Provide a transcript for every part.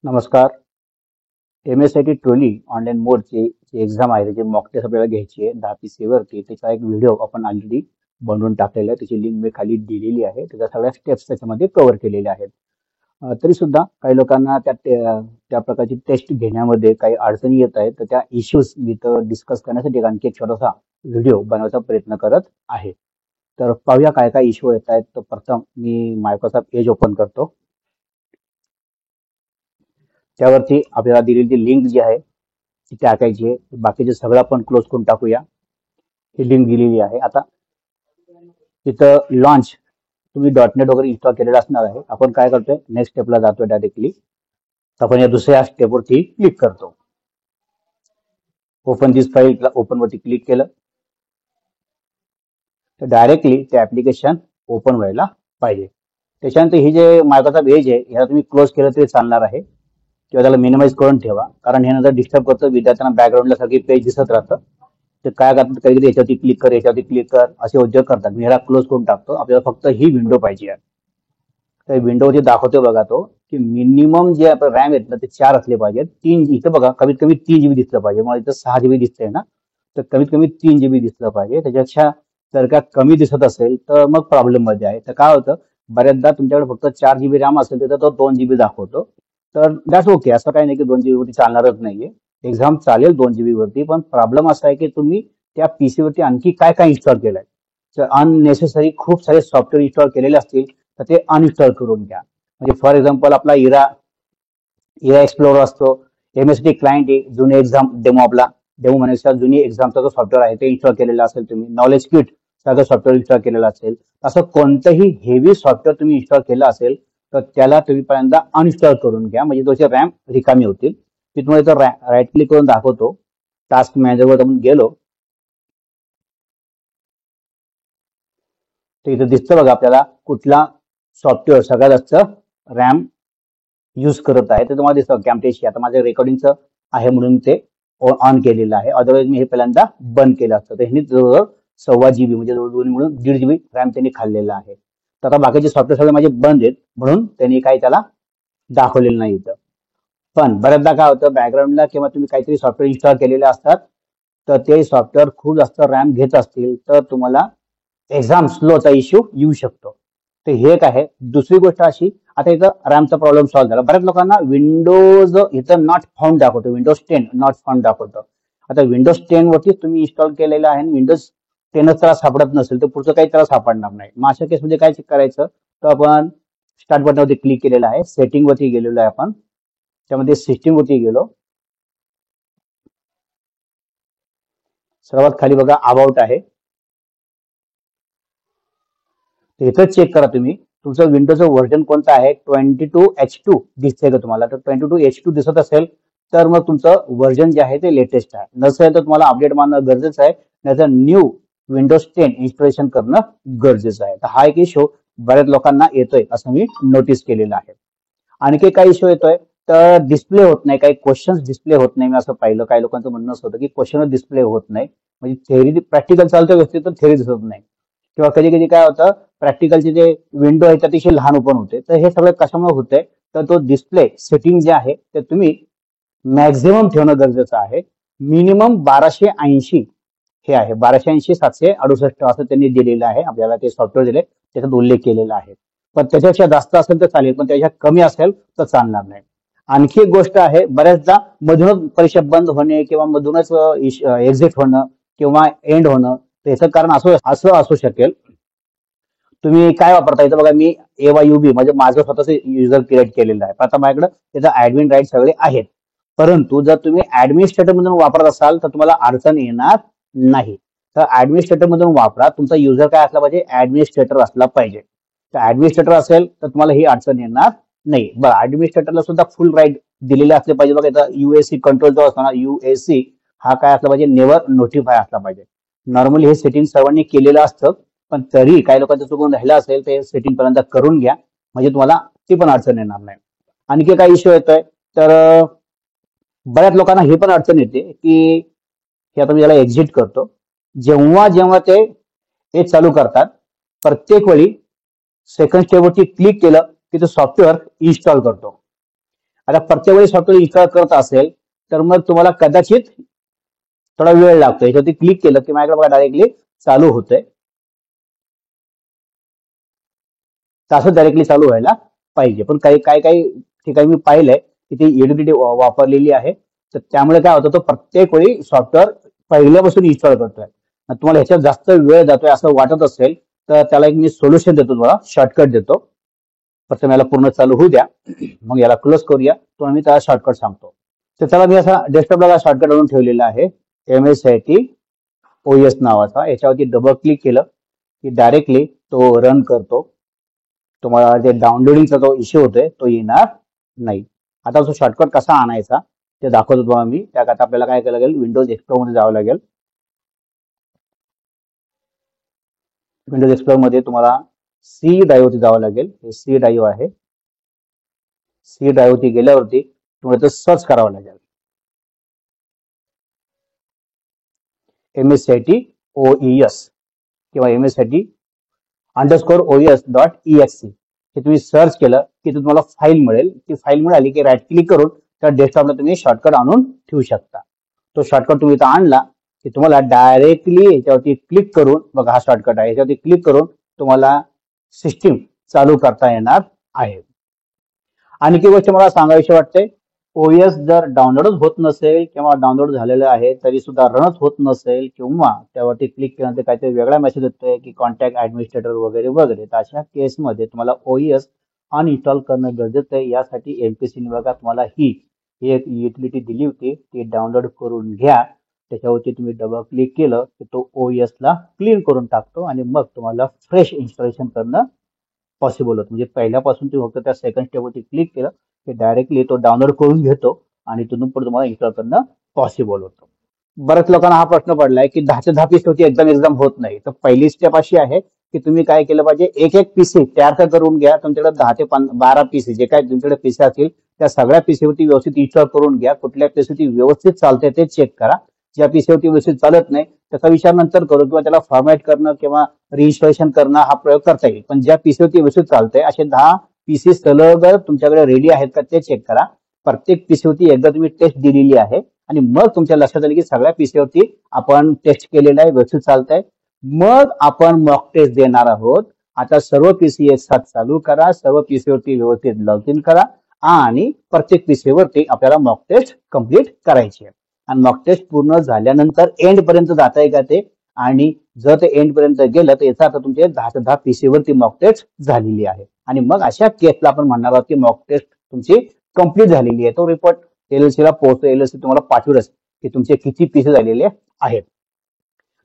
नमस्कार. MSIT trolley online मोडची जी exam आहे त्याची मॉक टेस्ट आपल्याला घ्यायची आहे 10 वरती. त्याचा एक व्हिडिओ आपण ऑलरेडी बनवून टाकलेला आहे. त्याची लिंक मी खाली दिलेली आहे. त्याच्या सगळ्या स्टेप्स त्याच्यामध्ये कव्हर केलेल्या आहेत. तरी सुद्धा काही लोकांना त्या प्रकारची टेस्ट घेण्यामध्ये काही अडचणी येत आहेत. तर त्या इश्यूज मी इथं डिस्कस करण्यासाठी आणखी एक छोटासा व्हिडिओ बनवायचा प्रयत्न करत आहे. तर पाहूया काय काय इश्यू येत आहेत. तर प्रथम मी मायक्रोसॉफ्ट एज ओपन करतो. त्यावरती आपल्याला दिलेली लिंक जी आहे ती टाकायची आहे. बाकीचे सगळं आपण क्लोज करून टाकूया. ही लिंक दिलेली आहे. आता तिथं लॉन्च तुम्ही .NET वगैरे इन्स्टॉल केलेलं असणार आहे. आपण काय करतोय, नेक्स्ट स्टेपला जातोय डायरेक्टली. तर आपण या दुसऱ्या स्टेपवरती क्लिक करतो. ओपन दिस फाईल ओपन वरती क्लिक केलं तर डायरेक्टली ते ऍप्लिकेशन ओपन व्हायला पाहिजे. त्याच्यानंतर ही जे मायक्रोसॉफ्ट एज आहे ह्याला तुम्ही क्लोज केलं तरी चालणार आहे किंवा त्याला मिनिमाइज करून ठेवा, कारण हे नंतर डिस्टर्ब करतं. विद्यार्थ्यांना बॅकग्राऊंडला सगळी पेज दिसत राहतं. ते काय करतात, कधी याच्यावरती क्लिक कर याच्यावरती क्लिक कर असे उद्योग करतात. मी ह्याला क्लोज करून टाकतो. आपल्याला फक्त ही विंडो पाहिजे आहे. तर विंडोवरती दाखवतोय बघा तो की मिनिमम जे आपलं रॅम आहेत ना ते 4 असले पाहिजेत. 3 इथं बघा कमीत कमी 3 GB दिसलं पाहिजे. मला इथं 6 GB दिसतंय ना, तर कमीत कमी 3 GB दिसलं पाहिजे. त्याच्यापेक्षा जर का कमी दिसत असेल तर मग प्रॉब्लेम मध्ये आहे. तर काय होतं, बऱ्याचदा तुमच्याकडे फक्त 4 GB रॅम असेल तर तो 2 GB दाखवतो. तर दॅट्स ओके. असं काही नाही की 2 GB वरती चालणारच नाहीये. एक्झाम चालेल 2 GB वरती, पण प्रॉब्लेम असा आहे की तुम्ही त्या पीसी वरती आणखी काय काय इन्स्टॉल केलंय. तर अननेसेसरी खूप सारे सॉफ्टवेअर इन्स्टॉल केलेले असतील तर ते अनइन्स्टॉल करून घ्या. म्हणजे फॉर एक्झाम्पल आपला इरा एक्सप्लोरर असतो, MST क्लायंट आहे, जुने एक्झाम डेमो आपला डेमो म्हणण्याचा जुनी एक्झामचा जो सॉफ्टवेअर आहे ते इन्स्टॉल केलेला असेल तुम्ही. नॉलेज किट सारखं सॉफ्टवेअर इन्स्टॉल केलेलं असेल. असं कोणतंही हेवी सॉफ्टवेअर तुम्ही इन्स्टॉल केलं असेल तर त्याला तुम्ही पहिल्यांदा अनइन्स्टॉल करून घ्या, म्हणजे तुमचे रॅम रिकामी होतील. मी तुम्हाला इथं राईट क्लिक करून दाखवतो. टास्क मॅनेजरवर आपण गेलो तर इथं दिसतं बघा आपल्याला कुठला सॉफ्टवेअर सगळ्यात जास्त रॅम यूज करत आहे. ते तुम्हाला दिसतं कॅम्टेशिया. आता माझ्या रेकॉर्डिंगचं आहे म्हणून ते ऑन केलेलं आहे. अदरवाईज मी हे पहिल्यांदा बंद केलं असतं. तर ह्यांनी जवळजवळ 1.25 GB म्हणजे जवळ मिळून 1.5 GB रॅम त्यांनी खाल्लेला आहे. तर आता बाकीचे सॉफ्टवेअर सगळे माझे बंद आहेत म्हणून त्यांनी काही त्याला दाखवलेलं नाही इथं. पण बऱ्याचदा काय होतं, बॅकग्राऊंडला किंवा तुम्ही काहीतरी सॉफ्टवेअर इन्स्टॉल केलेले असतात तर ते सॉफ्टवेअर खूप जास्त रॅम घेत असतील तर तुम्हाला एक्झाम स्लोचा इश्यू येऊ शकतो. तर हे एक आहे. दुसरी गोष्ट अशी, आता इथं रॅमचा प्रॉब्लेम सॉल्व्ह झाला. बऱ्याच लोकांना विंडोज इथं नॉट फाउंड दाखवतो, विंडोज 10 नॉट फाउंड दाखवतं. आता विंडोज 10 वरती तुम्ही इन्स्टॉल केलेलं आहे आणि विंडोज 10च त्याला सापडत नसेल तर पुढचं काही त्याला सापडणार नाही. मग अशा केसमध्ये काय चेक करायचं, तर आपण स्टार्ट बटनवरती क्लिक केलेलं आहे, सेटिंग वरती गेलेलो आहे आपण, त्यामध्ये सिस्टीम वरती गेलो. सर्वात खाली बघा अबाउट आहे. इथं चेक करा तुम्ही तुमचं विंडोचं व्हर्जन कोणतं आहे. 22H2 दिसतंय का तुम्हाला. तर 22H2 दिसत असेल तर मग तुमचं व्हर्जन जे आहे ते लेटेस्ट आहे. नसेल तर तुम्हाला अपडेट मारणं गरजेचं आहे, नाहीतर न्यू विंडोज 10 इन्स्टॉलेशन करणं गरजेचं आहे. तर हा एक इश्यू बऱ्याच लोकांना येतोय असं मी नोटीस केलेलं आहे. आणखी काय इश्यू येतोय, तर डिस्प्ले होत नाही. काही क्वेश्चन्स डिस्प्ले होत नाही. मी असं पाहिलं काही लोकांचं म्हणणं असं होतं की क्वेश्चन डिस्प्ले होत नाही, म्हणजे थेअरी प्रॅक्टिकल चालतं व्यवस्थित तर थेअरी दिसत नाही. किंवा कधी कधी काय होतं, प्रॅक्टिकलचे जे विंडो आहे अतिशय लहान ओपन होते. तर हे सगळं कशामुळे होतंय, तर तो डिस्प्ले सेटिंग जे आहे ते तुम्ही मॅक्झिमम ठेवणं गरजेचं आहे. मिनिमम 1280 हे आहे. 1280 768 असं त्यांनी दिलेलं आहे आपल्याला. ते सॉफ्टवेअर दिले त्याच्यात उल्लेख केलेला आहे. पण त्याच्यापेक्षा जास्त असेल तर चालेल, पण त्याच्या कमी असेल तर चालणार नाही. आणखी एक गोष्ट आहे, बऱ्याचदा मधूनच परीक्षा बंद होणे किंवा मधूनच एक्झिट होणं किंवा एंड होणं, त्याचं कारण असं असू शकेल. तुम्ही काय वापरता, इथं बघा मी AYUB म्हणजे माझं स्वतःच युजर क्रिएट केलेलं आहे. आता माझ्याकडे त्याचं ऍडमिन राईट सगळे आहेत. परंतु जर तुम्ही ऍडमिनिस्ट्रेटर मधून वापरत असाल तर तुम्हाला अडचण येणार नाही. तर ऍडमिनिस्ट्रेटर मधून वापरा. तुमचा युजर काय असला पाहिजे, ऍडमिनिस्ट्रेटर असला पाहिजे. तर ऍडमिनिस्ट्रेटर असेल तर तुम्हाला ही अडचण येणार नाही. बरं, ऍडमिनिस्ट्रेटरला सुद्धा फुल राईट दिलेले असले पाहिजे. बघा इथं UAC कंट्रोल जो असतो ना, UAC हा काय असला पाहिजे, नेव्हर नोटिफाय असला पाहिजे. नॉर्मली हे सेटिंग सर्वांनी केलेलं असतं, पण तरी काही लोकांचं चुकून राहिलं असेल तर सेटिंग पर्यंत करून घ्या, म्हणजे तुम्हाला ती पण अडचण येणार नाही. आणखी काय इश्यू येतोय, तर बऱ्याच लोकांना हे पण अडचण येते की हे आता मी याला एक्झिट करतो. जेव्हा जेव्हा ते हे चालू करतात प्रत्येक वेळी सेकंड स्टेपवरती क्लिक केलं की तो सॉफ्टवेअर इन्स्टॉल करतो. आता प्रत्येक वेळी सॉफ्टवेअर इन्स्टॉल करत असेल तर मग तुम्हाला कदाचित थोडा वेळ लागतो. याच्यावरती क्लिक केलं की माझ्याकडे बघा डायरेक्टली चालू होतंय. तसं डायरेक्टली चालू व्हायला पाहिजे. पण काही काही काही ठिकाणी मी पाहिलंय की ती युटिलिटी वापरलेली आहे, तर त्यामुळे काय होतं, तो प्रत्येक वेळी सॉफ्टवेअर पहिल्यापासून इन्स्टॉल करतोय. तुम्हाला ह्याच्यात जास्त वेळ जातोय असं वाटत असेल तर त्याला एक मी सोल्युशन देतो, तुम्हाला शॉर्टकट देतो. प्रथम याला पूर्ण चालू होऊ द्या, मग याला क्लोज करूया, तो मी त्याला शॉर्टकट सांगतो. तर चला, मी असा डेस्कटॉपला शॉर्टकट आणून ठेवलेला आहे, MSIT OS नावाचा. याच्यावरती डबल क्लिक केलं की डायरेक्टली तो रन करतो. तुम्हाला जे डाउनलोडिंगचा जो इश्यू होतोय तो येणार नाही. आता तो शॉर्टकट कसा आणायचा ते दाखवतो तुम्हाला मी. त्याकरता आपल्याला काय करायला लागेल, विंडोज एक्सप्लोर मध्ये जावं लागेल. विंडोज एक्सप्लोर मध्ये तुम्हाला सी ड्राईव्हवरती जावं लागेल. हे सी ड्राईव्ह आहे. सी ड्राईव्हवरती गेल्यावरती तुम्हाला सर्च करावं लागेल, MSIT OES किंवा MSIT_OES.exe. हे तुम्ही सर्च केलं की तुम्हाला फाईल मिळेल. ती फाईल मिळाली की राईट क्लिक करून त्या डेस्कटॉपला तुम्ही शॉर्टकट आणून ठेवू शकता. तो शॉर्टकट तुम्ही इथं आणला की तुम्हाला डायरेक्टली याच्यावरती क्लिक करून, बघा हा शॉर्टकट आहे, याच्यावरती क्लिक करून तुम्हाला सिस्टीम चालू करता येणार आहे. आणखी गोष्ट मला सांगायची वाटते, OS जर डाउनलोडच होत नसेल किंवा डाउनलोड झालेलं आहे तरी सुद्धा रनच होत नसेल किंवा त्यावरती क्लिक केल्यानंतर काहीतरी वेगळा मेसेज येतोय की कॉन्टॅक्ट ऍडमिनिस्ट्रेटर वगैरे वगैरे, तर अशा केसमध्ये तुम्हाला OS अनइन्स्टॉल करणं गरजेचं आहे. यासाठी MPC बघा तुम्हाला ही एक युटिलिटी दिली होती, ती डाउनलोड करून घ्या. त्याच्यावरती तुम्ही डबल क्लिक केलं की तो OS ला क्लीन करून टाकतो आणि मग तुम्हाला फ्रेश इन्स्टॉलेशन करणं पॉसिबल होतं. म्हणजे पहिल्यापासून तुम्ही फक्त त्या सेकंड स्टेपवरती क्लिक केलं की डायरेक्टली तो डाउनलोड करून घेतो आणि तिथून पुढे तुम्हाला इन्स्टॉल करणं पॉसिबल होतं. बऱ्याच लोकांना हा प्रश्न पडलाय की 10च्या 10 पीस होती एकदम होत नाही. तर पहिली स्टेप अशी आहे की तुम्ही काय केलं पाहिजे, एक एक पीसी तयार करून घ्या. तुमच्याकडे 10 ते 12 पीसी जे काय तुमच्याकडे पीसी असतील त्या सगळ्या पीसीवरती व्यवस्थित इन्स्टॉल करून घ्या. कुठल्या पीसीवरती व्यवस्थित चालते ते चेक करा. ज्या पीसीवरती व्यवस्थित चालत नाही त्याचा विचार नंतर करू किंवा त्याला फॉर्मॅट करणं किंवा रिइन्स्टॉलेशन करणं हा प्रयोग करता येईल. पण ज्या पीसीवरती व्यवस्थित चालतंय असे 10 पीसी सलग तुमच्याकडे रेडी आहेत का ते चेक करा. प्रत्येक पीसीवरती एकदा तुम्ही टेस्ट दिलेली आहे आणि मग तुमच्या लक्षात आलं की सगळ्या पीसीवरती आपण टेस्ट केलेलं आहे, व्यवस्थित चालतंय, मग आपण मॉक टेस्ट देणार आहोत. आता सर्व पीसी एक साथ चालू करा, सर्व पीसीवरती व्यवस्थित लॉग इन करा आणि प्रत्येक पीसीवरती आपल्याला मॉक टेस्ट कम्प्लीट करायची आहे. आणि मॉक टेस्ट पूर्ण झाल्यानंतर एंड पर्यंत जात आहे का ते, आणि जर ते एंड पर्यंत गेलं तर याचा अर्थ तुमचे 10च्या 10 पीसीवरती मॉक टेस्ट झालेली आहे. आणि मग अशा केसला आपण म्हणणार आहोत की मॉक टेस्ट तुमची कम्प्लीट झालेली आहे. तो रिपोर्ट LLC ला पोहोचतो. LLC तुम्हाला पाठवलंच की तुमचे किती पीसी झालेले आहेत.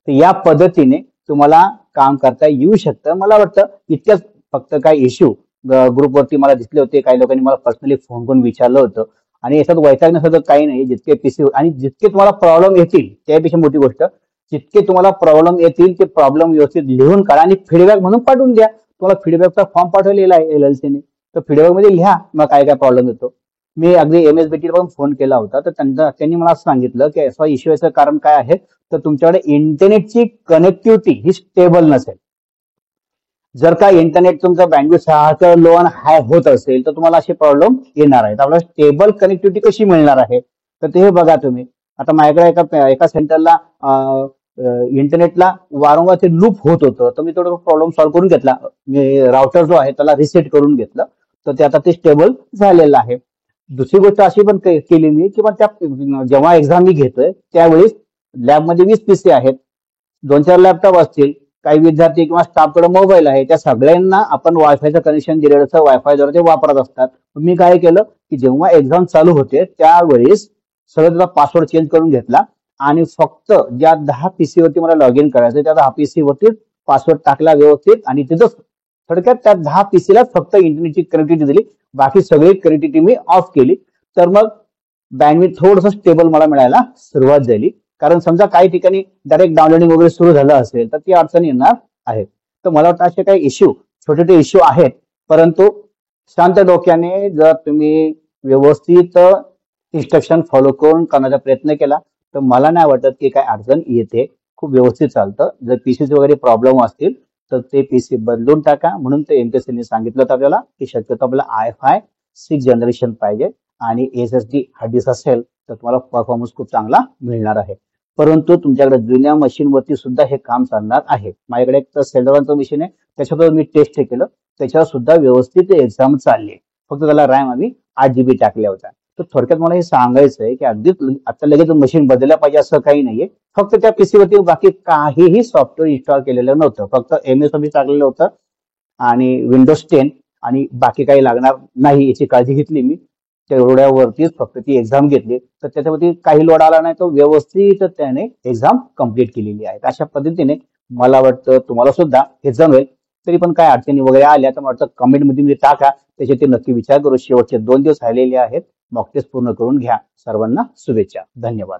तर या पद्धतीने तुम्हाला काम करता येऊ शकतं. मला वाटतं इतक्याच फक्त काय इश्यू ग्रुपवरती मला दिसले होते. काही लोकांनी मला पर्सनली फोन करून विचारलं होतं आणि याच्यात वैतागण्यासारखं काही नाही. जितके पीसी आणि जितके तुम्हाला प्रॉब्लेम येतील त्यापेक्षा मोठी गोष्ट, जितके तुम्हाला प्रॉब्लेम येतील ते प्रॉब्लेम व्यवस्थित लिहून काढा आणि फीडबॅक म्हणून पाठवून द्या. तुम्हाला फीडबॅकचा फॉर्म पाठवलेला आहे LLC ने, तर फीडबॅक मध्ये लिहा मग काय काय प्रॉब्लेम येतो. मी अगदी MSBT पण फोन केला होता तर त्यांनी मला सांगितलं की असा इश्यू याचं कारण काय आहे, तर तुमच्याकडे इंटरनेटची कनेक्टिव्हिटी ही स्टेबल नसेल. जर का इंटरनेट तुमचं बँडविड्थ सारखं लो आणि हाय होत असेल तर तुम्हाला असे प्रॉब्लेम येणार आहेत. आपल्याला स्टेबल कनेक्टिव्हिटी कशी मिळणार आहे, तर ते बघा तुम्ही. आता माझ्याकडे एका सेंटरला इंटरनेटला वारंवार ते लूप होत होतं, तर मी थोडं प्रॉब्लेम सॉल्व्ह करून घेतला. मी राउटर जो आहे त्याला रिसेट करून घेतलं, तर ते आता ते स्टेबल झालेलं आहे. दुसरी गोष्ट अशी पण केली मी की त्या जेव्हा एक्झाम मी घेतोय त्यावेळेस लॅबमध्ये 20 पीसी आहेत, 2-4 लॅपटॉप असतील, काही विद्यार्थी किंवा स्टाफकडे मोबाईल आहे, त्या सगळ्यांना आपण वायफायचं कनेक्शन दिलेलं असतं, वायफायद्वारे ते वापरत असतात. मी काय केलं की जेव्हा एक्झाम चालू होते त्यावेळेस सगळं त्याचा पासवर्ड चेंज करून घेतला आणि फक्त ज्या 10 पीसी वरती मला लॉग इन करायचं त्या 10 पीसी वरती पासवर्ड टाकला व्यवस्थित आणि तिथं थोडक्यात त्या 10 पीसीला फक्त इंटरनेटची कनेक्टिव्हिटी दिली, बाकी सगळी कनेक्टिव्हिटी मी ऑफ केली. तर मग बँडविड्थ थोडंसं स्टेबल मला मिळायला सुरुवात झाली. कारण समजा काही ठिकाणी डायरेक्ट डाउनलोडिंग वगैरे सुरू झालं असेल तर ती अडचण येणार आहे. तर मला वाटतं असे काही इश्यू, छोटे छोटे इश्यू आहेत, परंतु शांत डोक्याने जर तुम्ही व्यवस्थित इन्स्ट्रक्शन फॉलो करून करण्याचा प्रयत्न केला तर मला नाही वाटत की काय अडचण येते. खूप व्यवस्थित चालतं. जर पीसीचे वगैरे प्रॉब्लेम असतील तर ते पीसी बदलून टाका. म्हणून ते MPSCने सांगितलं होतं आपल्याला की शक्यतो आपल्याला i5 6 जनरेशन पाहिजे. आणि SSD हार्ड डिस्क असेल तर तुम्हाला परफॉर्मन्स खूप चांगला मिळणार आहे. परंतु तुमच्याकडे जुन्या मशीनवरती सुद्धा हे काम चालणार आहे. माझ्याकडे एक तर सेल्डॉनचं मशीन आहे, त्याच्यावर मी टेस्ट केलं, त्याच्यावर सुद्धा व्यवस्थित एक्झाम चालली. फक्त त्याला रॅम आम्ही 8 GB टाकल्या होत्या. तर थोडक्यात मला हे सांगायचं आहे की अगदी आता लगेच मशीन बदलल्या पाहिजे असं काही नाहीये. फक्त त्या PC वरती बाकी काहीही सॉफ्टवेअर इन्स्टॉल केलेलं नव्हतं. फक्त MS Office टाकलेलं होतं आणि विंडोज 10 आणि बाकी काही लागणार नाही याची काळजी घेतली मी. तेवढ्यावरतीच फक्त ती एक्झाम घेतली, तर त्याच्यावरती काही लोड आला नाही. तो व्यवस्थित त्याने एक्झाम कंप्लीट केलेली आहे. अशा पद्धतीने मला वाटतं तुम्हाला सुद्धा हे जमेल. तरी पण काय अडचणी वगैरे आल्या तर मला वाटतं कमेंटमध्ये मी टाका, त्याचे ते नक्की विचार करू. शेवटचे 2 दिवस राहिलेले आहेत, मॉक टेस्ट पूर्ण करून घ्या. सर्वांना शुभेच्छा. धन्यवाद.